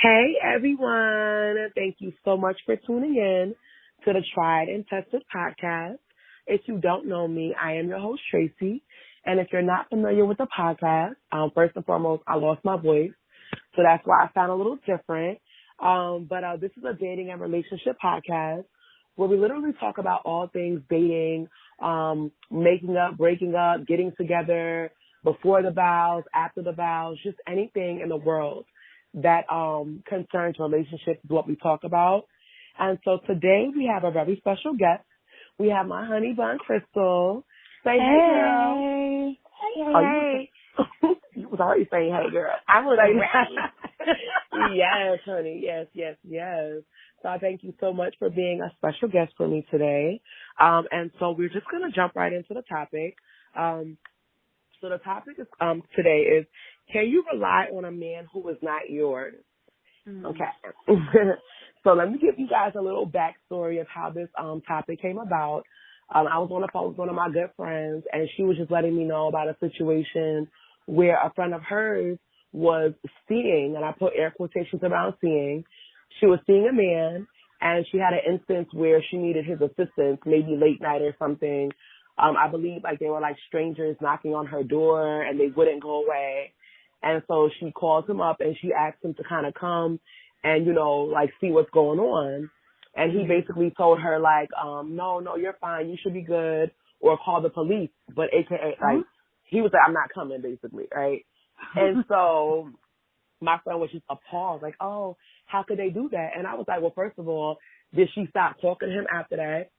Hey everyone, thank you so much for tuning in to the Tried and Tested podcast. If you don't know me, I am your host Tracey, and if you're not familiar with the podcast, first and foremost, I lost my voice, so that's why I sound a little different. But this is a dating and relationship podcast where we literally talk about all things dating, making up, breaking up, getting together, before the vows, after the vows, just anything in the world that concerns relationships is what we talk about. And so today we have a very special guest. We have my honey bun Crystal. Say hey, girl. Hey. You was already saying hey, girl. I was ready. Yes, honey. Yes. So I thank you so much for being a special guest for me today. And so we're just going to jump right into the topic. So the topic is, today is, can you rely on a man who is not yours? Okay. So let me give you guys a little backstory of how this topic came about. I was on the phone with one of my good friends, and she was just letting me know about a situation where a friend of hers was seeing, and I put air quotations around seeing, she was seeing a man, and she had an instance where she needed his assistance, maybe late night or something. I believe like they were like strangers knocking on her door and they wouldn't go away. And so she called him up and she asked him to kind of come and, like see what's going on. And he basically told her like, no, you're fine. You should be good, or call the police. But AKA like, he was like, I'm not coming basically. Right. And so my friend was just appalled, like, oh, how could they do that? And I was like, well, first of all, did she stop talking to him after that?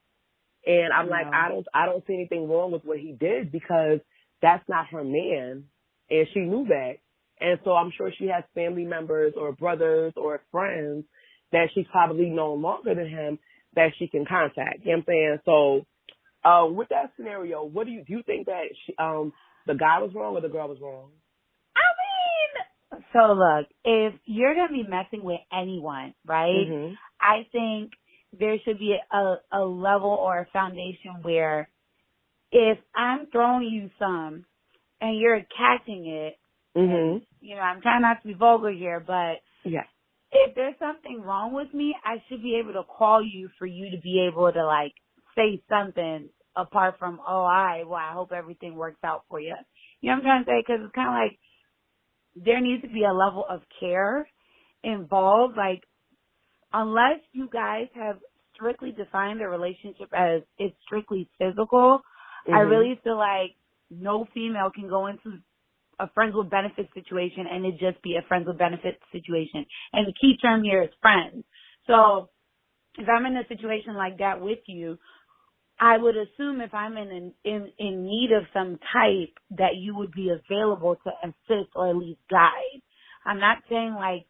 And I'm like, I don't see anything wrong with what he did because that's not her man. And she knew that. And so I'm sure she has family members or brothers or friends that she's probably known longer than him that she can contact. You know what I'm saying? So, with that scenario, what do you think that the guy was wrong or the girl was wrong? I mean, so look, if you're going to be messing with anyone, right, Mm-hmm. I think there should be a level or a foundation where if I'm throwing you some and you're catching it, Mm-hmm. and, I'm trying not to be vulgar here, but yeah, if there's something wrong with me, I should be able to call you for you to be able to, like, say something apart from, I hope everything works out for you. You know what I'm trying to say? Because it's kind of like there needs to be a level of care involved. Like, unless you guys have strictly defined the relationship as it's strictly physical, I really feel like no female can go into a friends with benefits situation and it just be a friends with benefits situation. And the key term here is friends. So if I'm in a situation like that with you, I would assume if I'm in need of some type that you would be available to assist or at least guide. I'm not saying like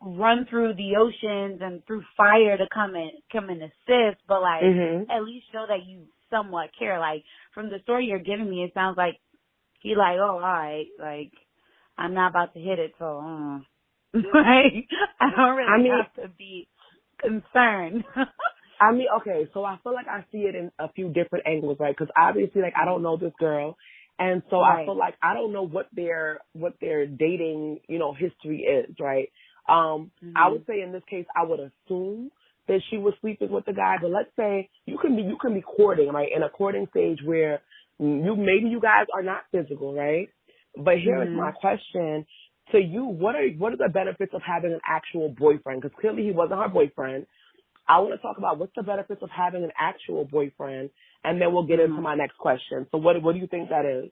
run through the oceans and through fire to come and assist, but like at least show that you somewhat care. Like from the story you're giving me, it sounds like he like, oh, all right, like I'm not about to hit it, so like I don't really have to be concerned. Okay, so I feel like I see it in a few different angles, right? Because obviously, like, I don't know this girl, and so I feel like I don't know what their dating, history is, right? I would say in this case, I would assume that she was sleeping with the guy, but let's say you can be courting, right? In a courting stage where maybe you guys are not physical, right? But here is my question to you: what are the benefits of having an actual boyfriend? Because clearly he wasn't her boyfriend. I want to talk about what's the benefits of having an actual boyfriend, and then we'll get into my next question. So what do you think that is?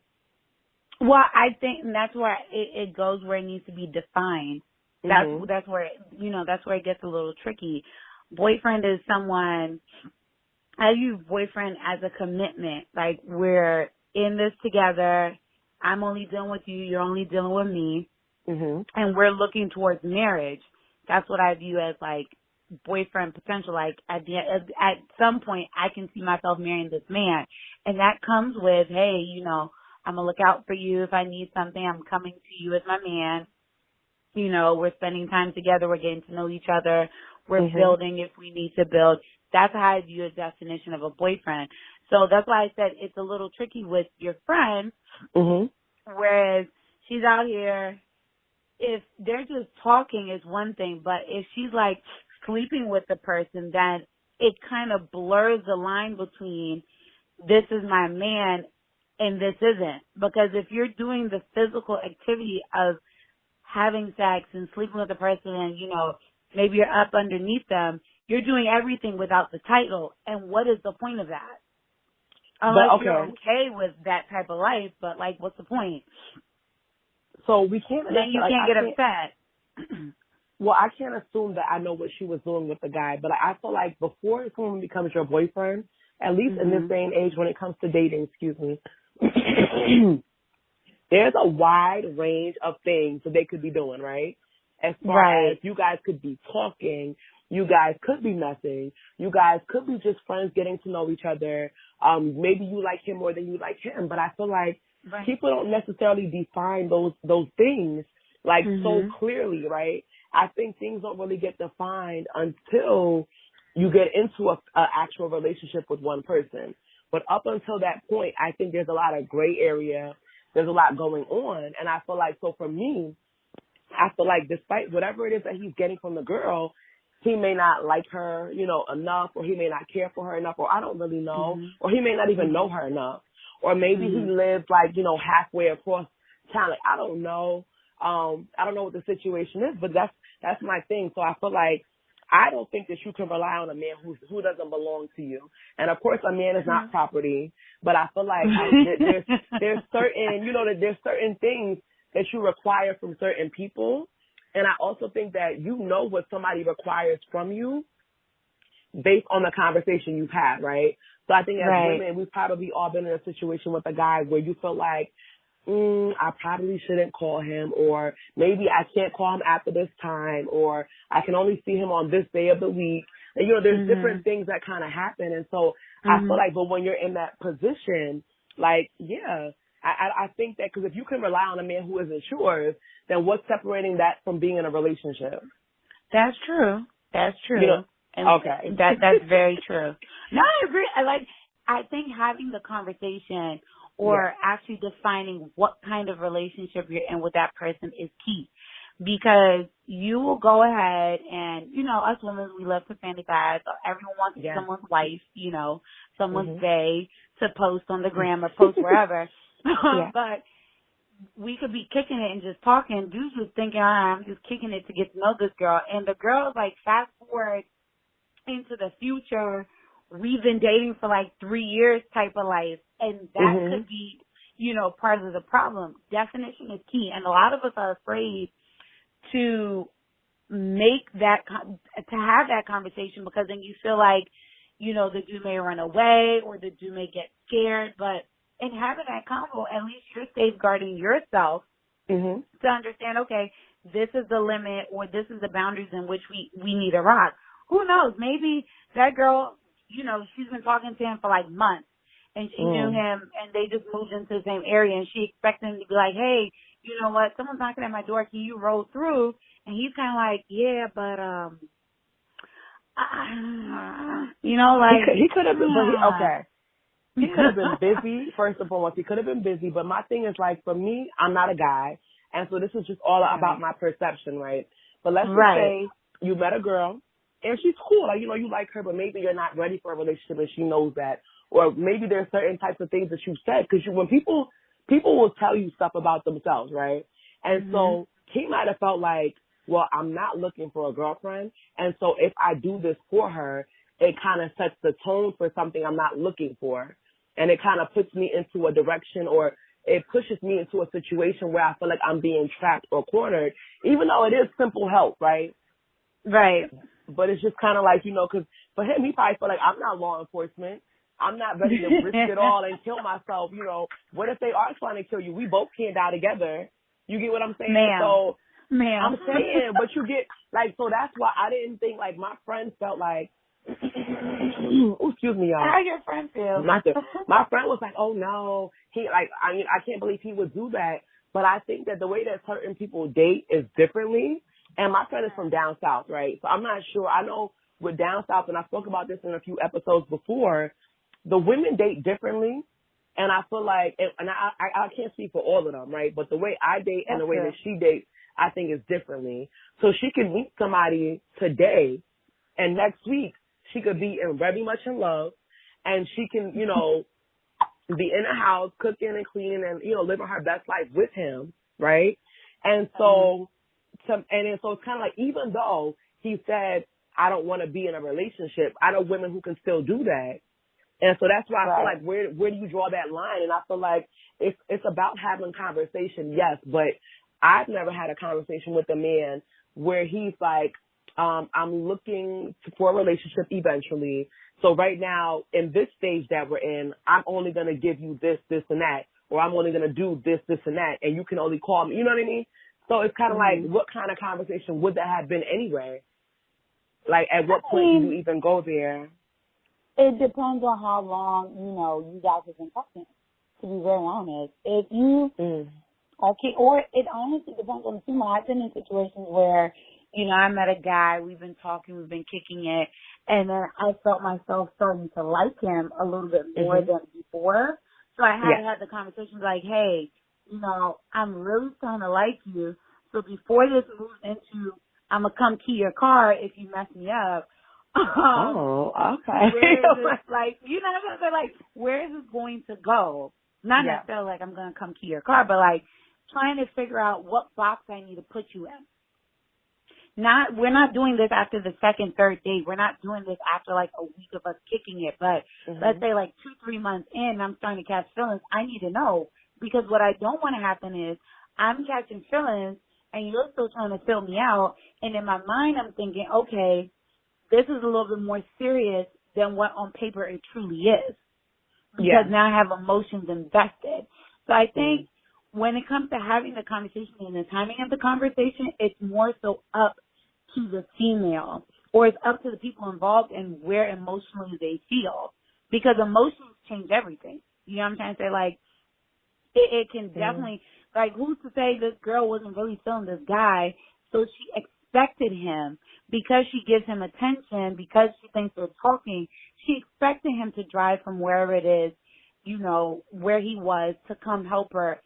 Well, I think that's where it goes where it needs to be defined. That's where that's where it gets a little tricky. Boyfriend is someone. I use boyfriend as a commitment. Like we're in this together. I'm only dealing with you. You're only dealing with me, and we're looking towards marriage. That's what I view as like boyfriend potential. Like at some point, I can see myself marrying this man, and that comes with, hey, I'm gonna look out for you if I need something. I'm coming to you as my man. We're spending time together. We're getting to know each other. We're building if we need to build. That's how I view a definition of a boyfriend. So that's why I said it's a little tricky with your friend, whereas she's out here if they're just talking is one thing, but if she's like sleeping with the person, then it kind of blurs the line between this is my man and this isn't. Because if you're doing the physical activity of having sex and sleeping with the person and, you know, maybe you're up underneath them, you're doing everything without the title. And what is the point of that? Unless you're okay with that type of life, but like, what's the point? So we can't. Then you can't get upset. Well, I can't assume that I know what she was doing with the guy, but I feel like before someone becomes your boyfriend, at least in this day and age when it comes to dating, there's a wide range of things that they could be doing, right? As far as you guys could be talking, you guys could be messing, you guys could be just friends getting to know each other. Maybe you like him more than you like him, but I feel like people don't necessarily define those things like so clearly, right? I think things don't really get defined until you get into a actual relationship with one person. But up until that point, I think there's a lot of gray area. There's a lot going on. And I feel like, so for me, I feel like despite whatever it is that he's getting from the girl, he may not like her, you know, enough, or he may not care for her enough, or I don't really know, or he may not even know her enough. Or maybe he lives like, you know, halfway across town. Like, I don't know. I don't know what the situation is, but that's my thing. So I feel like I don't think that you can rely on a man who doesn't belong to you. And of course, a man is not property, but I feel like there's certain, you know, that there's certain things that you require from certain people. And I also think that you know what somebody requires from you based on the conversation you've had, right? So I think as women, we've probably all been in a situation with a guy where you feel like, I probably shouldn't call him, or maybe I can't call him after this time, or I can only see him on this day of the week. And, you know, there's different things that kind of happen. And so I feel like, but when you're in that position, like, I think that because if you can rely on a man who isn't yours, then what's separating that from being in a relationship? That's true. That's true. You know, and that's very true. No, I agree. I think having the conversation or actually defining what kind of relationship you're in with that person is key. Because you will go ahead and, you know, us women, we love to fantasize. Everyone wants someone's wife, you know, someone's bae to post on the gram or post wherever. But we could be kicking it and just talking. Dudes was thinking, I'm just kicking it to get to know this girl. And the girl's like, fast forward into the future, we've been dating for like 3 years type of life. And that could be, you know, part of the problem. Definition is key. And a lot of us are afraid to make that, to have that conversation, because then you feel like, you know, the dude may run away or the dude may get scared. But in having that convo, at least you're safeguarding yourself to understand, okay, this is the limit or this is the boundaries in which we need to rock. Who knows? Maybe that girl, you know, she's been talking to him for like months. And she knew him, and they just moved into the same area, and she expected him to be like, hey, you know what, someone's knocking at my door, can you roll through? And he's kind of like, yeah, but, you know, like. He could have been, He could have been busy, first and foremost. He could have been busy, but my thing is, like, for me, I'm not a guy, and so this is just all about my perception, right? But let's just say you met a girl, and she's cool, like, you know, you like her, but maybe you're not ready for a relationship, and she knows that. Or maybe there's certain types of things that you said, because when people will tell you stuff about themselves, right? And so he might have felt like, well, I'm not looking for a girlfriend, and so if I do this for her, it kind of sets the tone for something I'm not looking for, and it kind of puts me into a direction, or it pushes me into a situation where I feel like I'm being trapped or cornered, even though it is simple help, right? Right. But it's just kind of like, you know, because for him, he probably felt like, I'm not law enforcement. I'm not ready to risk it all and kill myself. You know, what if they are trying to kill you? We both can't die together. You get what I'm saying? So I'm saying, but you get, like, so that's why I didn't think, like, my friends felt like, oh, excuse me, y'all. How your friend feel? My friend was like, oh, no. He, like, I mean, I can't believe he would do that. But I think that the way that certain people date is differently. And my friend is from down south, right? So I'm not sure. I know with down south, and I spoke about this in a few episodes before, the women date differently, and I feel like, and I can't speak for all of them, right? But the way I date and the way that she dates, I think it's differently. So she can meet somebody today, and next week she could be very much in love, and she can, you know, be in the house cooking and cleaning and, you know, living her best life with him, right? And so, so it's kind of like, even though he said, I don't want to be in a relationship, I know women who can still do that. And so that's why I feel like, where do you draw that line? And I feel like it's about having conversation, yes, but I've never had a conversation with a man where he's like, I'm looking for a relationship eventually. So right now, in this stage that we're in, I'm only going to give you this, this, and that, or I'm only going to do this, this, and that, and you can only call me. You know what I mean? So it's kind of like, what kind of conversation would that have been anyway? Like, at what point do you even go there? It depends on how long, you know, you guys have been talking, to be very honest. If you, okay, or it honestly depends on the female. I've been in situations where, you know, I met a guy, we've been talking, we've been kicking it, and then I felt myself starting to like him a little bit more than before. So I had to have the conversation like, hey, you know, I'm really starting to like you. So before this moves into, I'm going to come key your car if you mess me up. Okay. Where is this, like, you know what I'm saying? Like, where is this going to go? Not necessarily like I'm going to come key your car, but like trying to figure out what box I need to put you in. We're not doing this after the second, third date. We're not doing this after like a week of us kicking it. But let's say like 2-3 months in, I'm starting to catch feelings. I need to know, because what I don't want to happen is I'm catching feelings and you're still trying to fill me out. And in my mind, I'm thinking, okay, this is a little bit more serious than what on paper it truly is. Because now I have emotions invested. So I think when it comes to having the conversation and the timing of the conversation, it's more so up to the female, or it's up to the people involved and where emotionally they feel. Because emotions change everything. You know what I'm trying to say? Like, it can definitely, like, who's to say this girl wasn't really feeling this guy, so she expected him, because she gives him attention, because she thinks they're talking, she expected him to drive from wherever it is, you know, where he was, to come help her,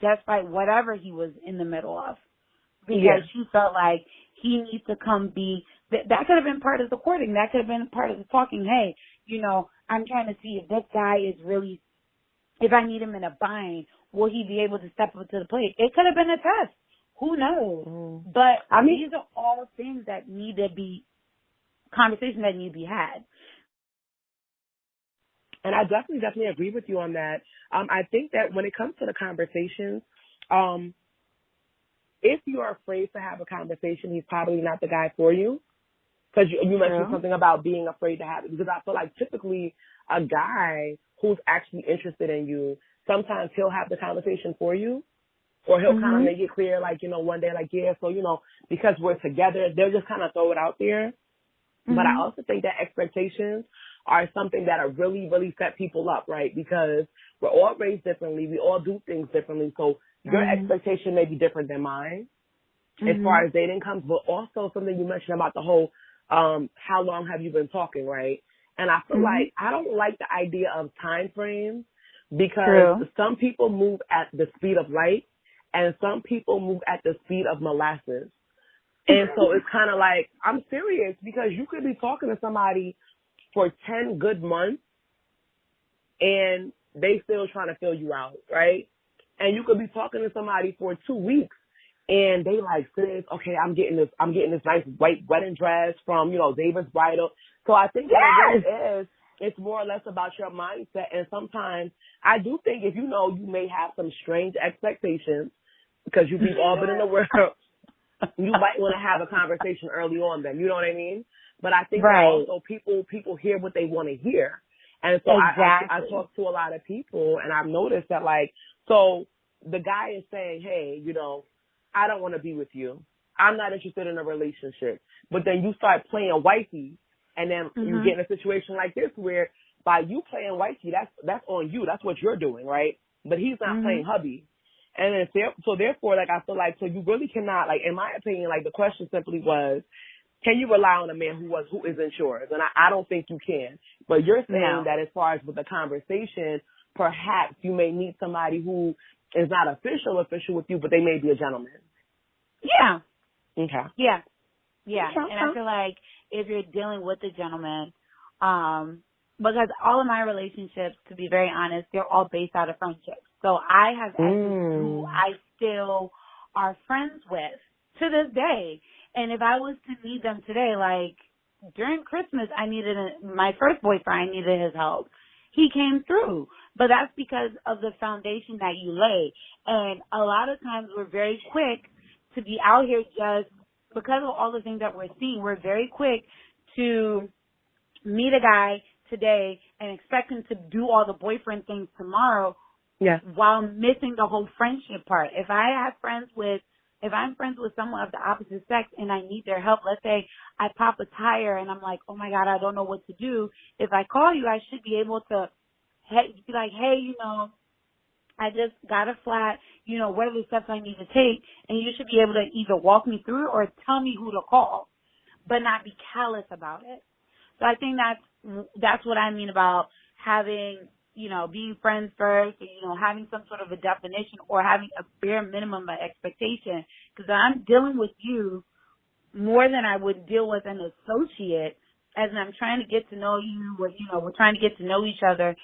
despite whatever he was in the middle of. Because she felt like he needs to come be, that could have been part of the courting, that could have been part of the talking. Hey, you know, I'm trying to see if this guy is really, if I need him in a bind, will he be able to step up to the plate? It could have been a test. Who knows? But I mean, these are all things that need to be, conversations that need to be had. And I definitely agree with you on that. I think that when it comes to the conversations, if you are afraid to have a conversation, he's probably not the guy for you. Because you mentioned something about being afraid to have it. Because I feel like typically a guy who's actually interested in you, sometimes he'll have the conversation for you. Or he'll kind of make it clear, like, you know, one day, like, yeah, so, you know, because we're together, they'll just kind of throw it out there. But I also think that expectations are something that are really, really set people up, right? Because we're all raised differently. We all do things differently. So your expectation may be different than mine as far as dating comes, but also something you mentioned about the whole, how long have you been talking, right? And I feel like I don't like the idea of time frames, because some people move at the speed of light and some people move at the speed of molasses. And so it's kind of like, I'm serious, because you could be talking to somebody for 10 good months and they still trying to fill you out, right? And you could be talking to somebody for 2 weeks and they like, sis, okay, I'm getting this nice white wedding dress from, you know, David's Bridal. So I think what it really is, it's more or less about your mindset. And sometimes I do think, if you know you may have some strange expectations, because we've all been in the world, you might want to have a conversation early on then, you know what I mean? But I think that also people hear what they want to hear. And so I talk to a lot of people, and I've noticed that, like, so the guy is saying, hey, you know, I don't want to be with you. I'm not interested in a relationship. But then you start playing wifey, and then you get in a situation like this where by you playing wifey, that's on you. That's what you're doing, right? But he's not playing hubby. And then, so therefore, like, I feel like, so you really cannot, like, in my opinion, like, the question simply was, can you rely on a man who isn't yours? And I don't think you can. But you're saying that as far as with the conversation, perhaps you may meet somebody who is not official with you, but they may be a gentleman. Yeah. Okay. Yeah. Yeah. Okay. And I feel like if you're dealing with a gentleman, because all of my relationships, to be very honest, they're all based out of friendship. So I have exes who I still are friends with to this day. And if I was to need them today, like during Christmas, my first boyfriend, I needed his help. He came through, but that's because of the foundation that you lay. And a lot of times we're very quick to be out here just because of all the things that we're seeing. We're very quick to meet a guy today and expect him to do all the boyfriend things tomorrow, while missing the whole friendship part. If I'm friends with someone of the opposite sex and I need their help, let's say I pop a tire and I'm like, oh my God, I don't know what to do. If I call you, I should be able to be like, hey, I just got a flat, what are the steps I need to take? And you should be able to either walk me through it or tell me who to call, but not be callous about it. So I think that's what I mean about having, being friends first, or, having some sort of a definition or having a bare minimum of expectation. Because I'm dealing with you more than I would deal with an associate, as I'm trying to get to know you, or, we're trying to get to know each other.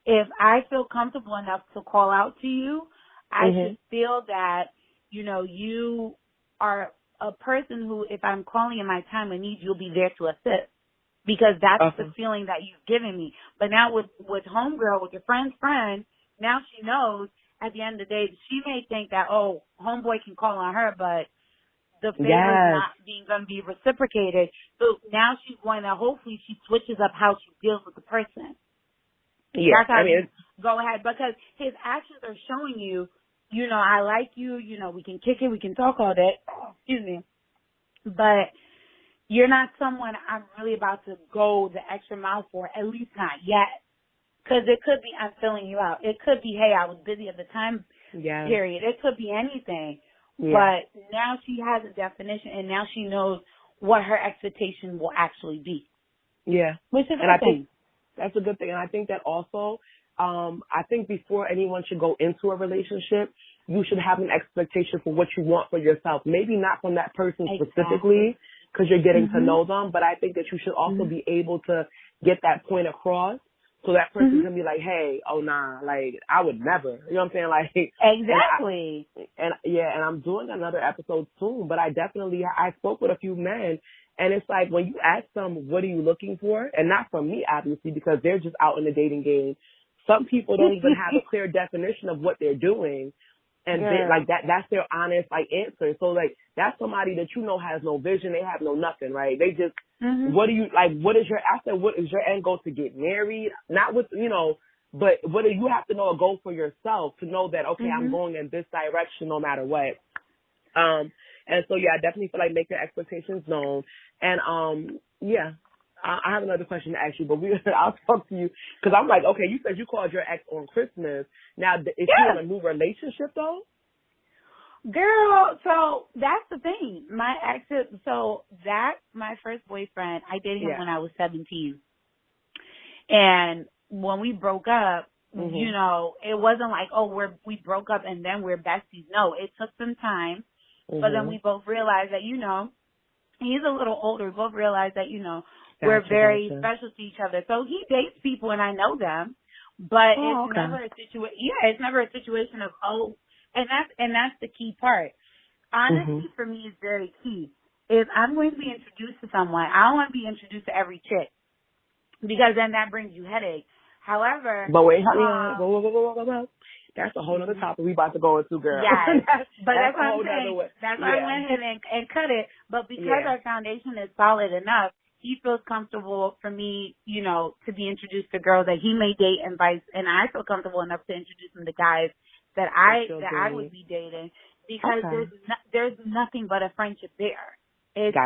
If I feel comfortable enough to call out to you, I should feel that, you are a person who, if I'm calling in my time of need, you'll be there to assist. Because that's the feeling that you've given me. But now with homegirl, with your friend's friend, now she knows at the end of the day, she may think that, oh, homeboy can call on her, but the favor is not going to be reciprocated. So now she's going to, hopefully she switches up how she deals with the person. Yeah. That's how go ahead. Because his actions are showing you, I like you, we can kick it, we can talk all day. Excuse me. But you're not someone I'm really about to go the extra mile for, at least not yet. Because it could be I'm filling you out. It could be, hey, I was busy at the time period. It could be anything. Yeah. But now she has a definition, and now she knows what her expectation will actually be. Yeah. Which is a good thing. That's a good thing. And I think that also, I think before anyone should go into a relationship, you should have an expectation for what you want for yourself. Maybe not from that person specifically, because you're getting to know them, but I think that you should also be able to get that point across so that person can be like, hey, oh nah, like I would never, you know what I'm saying? Like exactly. And I'm doing another episode soon, but I spoke with a few men, and it's like when you ask them, what are you looking for? And not from me, obviously, because they're just out in the dating game. Some people don't even have a clear definition of what they're doing. And that's their honest answer. So that's somebody that has no vision, they have no nothing, right? They just what do you what is your end goal? To get married? Not with but what do you have to know a goal for yourself to know that I'm going in this direction no matter what. And so I definitely feel like make your expectations known. And I have another question to ask you, but I'll talk to you because I'm like, okay, you said you called your ex on Christmas. Now, is he in a new relationship though? Girl, so that's the thing. My ex, my first boyfriend, I dated him when I was 17. And when we broke up, it wasn't like, we broke up and then we're besties. No, it took some time. But then we both realized that, he's a little older. We both realized that, we're very special to each other. So he dates people and I know them, but it's never a situation. Yeah, it's never a situation of, and that's the key part. Honesty for me is very key. If I'm going to be introduced to someone, I don't want to be introduced to every chick because then that brings you headache. However, but wait, whoa. That's a whole other topic we about to go into, girl. Yeah, but that's what I'm saying. That's why I went ahead and cut it. But because our foundation is solid enough, he feels comfortable for me, to be introduced to girls that he may date and and I feel comfortable enough to introduce him to guys that I would be dating because there's nothing but a friendship there. It's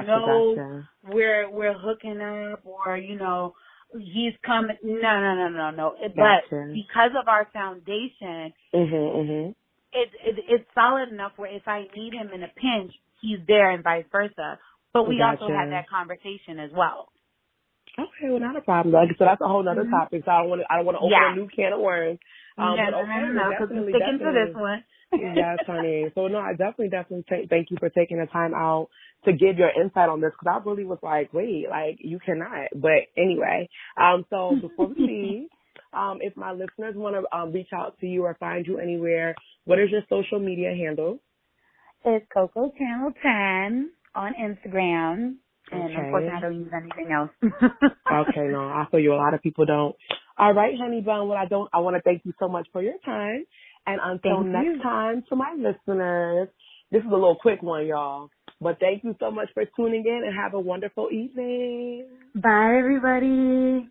we're hooking up or he's coming. No. But because of our foundation, it's solid enough where if I need him in a pinch, he's there and vice versa. But we also had that conversation as well. Okay, well, not a problem. Like I said, that's a whole other topic, so I don't want to open a new can of worms. No, because we're sticking to this one. Yes, honey. So no, I definitely thank you for taking the time out to give your insight on this because I really was like, wait, like you cannot. But anyway, so before we leave, if my listeners want to reach out to you or find you anywhere, what is your social media handle? It's Coco Channel 10 on Instagram. And unfortunately, I Okay. don't use anything else. Okay, no, I feel you. A lot of people don't. All right, honey bun. Well, I want to thank you so much for your time. And until Thank next you. time, to my listeners, this is a little quick one, y'all. But thank you so much for tuning in and have a wonderful evening. Bye, everybody.